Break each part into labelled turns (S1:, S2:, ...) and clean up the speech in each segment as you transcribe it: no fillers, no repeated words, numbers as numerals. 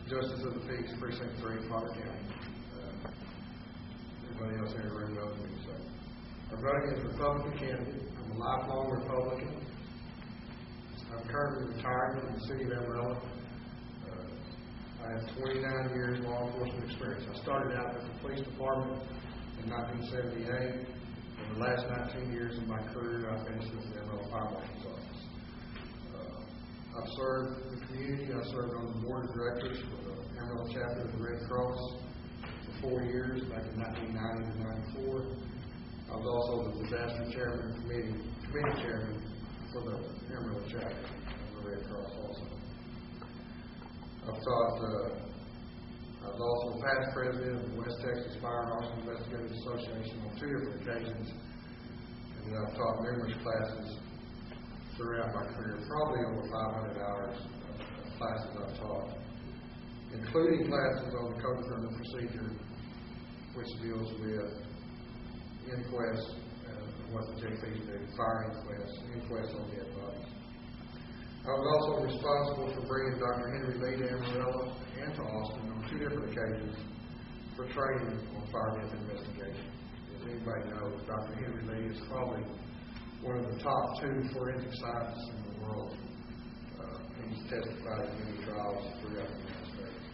S1: Justice of the Peace, Precinct 3, Potter County. Everybody else in the room knows me. So I'm running as a Republican candidate. I'm a lifelong Republican. I'm currently retired from the city of Amarillo. I have 29 years law enforcement experience. I started out at the police department in 1978. In the last 19 years of my career, I finished with the Amarillo Fire Marshal's office. I've served the community. I served on the board of directors for the Amarillo chapter of the Red Cross for 4 years, back in 1990 to 94. I was also the disaster chairman committee chairman for the Amarillo chapter of the Red Cross also. I was also past president of the West Texas Fire and Arson Investigators Association on 2 different occasions. And then I've taught numerous classes throughout my career, probably over 500 hours of classes I've taught, including classes on the Code of Criminal Procedure, which deals with inquests, what the JPs do, fire inquests on dead bodies. I was also responsible for bringing Dr. Henry Lee to Amarillo and to Austin on 2 different occasions for training on fire death investigation. As anybody knows, Dr. Henry Lee is probably one of the top 2 forensic scientists in the world. He's testified in many trials throughout the United States.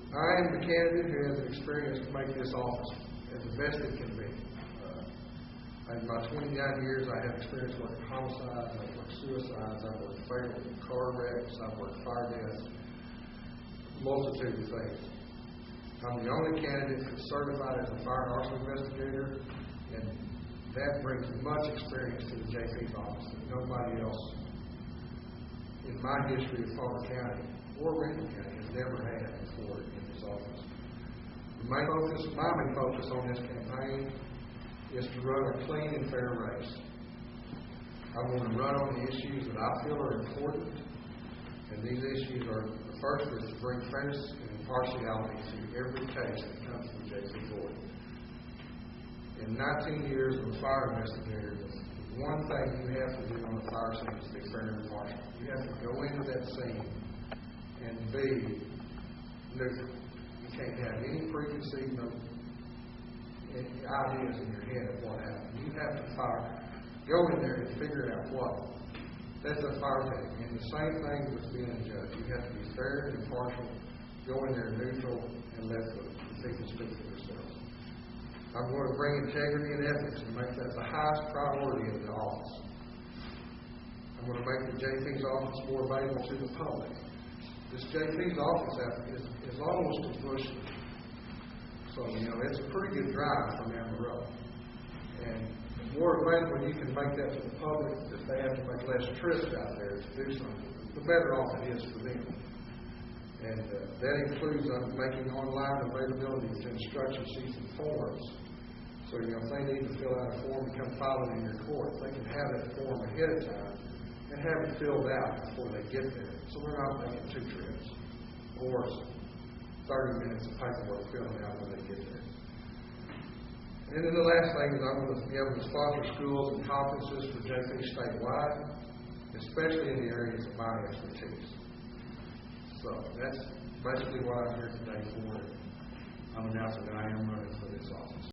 S1: I am the candidate who has the experience to make this office as the best it can be. In my 29 years, I have experience working homicides, I've worked suicides, I've worked fatal car wrecks, I've worked fire deaths, a multitude of things. I'm the only candidate that's certified as a fire and arson investigator, and that brings much experience to the JP's office that nobody else in my history of Potter County or Randall County has never had before in this office. My main focus on this campaign is to run a clean and fair race. I want to run on the issues that I feel are important, and these issues are, the first is to bring fairness and impartiality to every case that comes to the JP board. In 19 years of a fire investigator, the one thing you have to do on the fire scene is be fair and impartial. You have to go into that scene and be neutral. You can't have any preconceived ideas in your head of what happened. You have to go in there and figure out what. That's a fire technique. And the same thing with being a judge. You have to be fair and impartial, go in there neutral, and let the people speak for themselves. I'm going to bring integrity and ethics and make that the highest priority of the office. I'm going to make the JP's office more available to the public. This JP's office is almost a bush. So, it's a pretty good drive from Amarillo. And the more available you can make that to the public, if they have to make less trips out there to do something, the better off it is for them. And that includes making online availability of instruction sheets and forms. So, if they need to fill out a form and come file it in your court, they can have that form ahead of time and have it filled out before they get there. So they're not making 2 trips or 30 minutes of paperwork filling out when they get there. And then the last thing is I'm going to be able to sponsor schools and conferences for JP statewide, especially in the areas of my expertise. So that's basically what I'm here today for. I'm announcing that I am running for this office.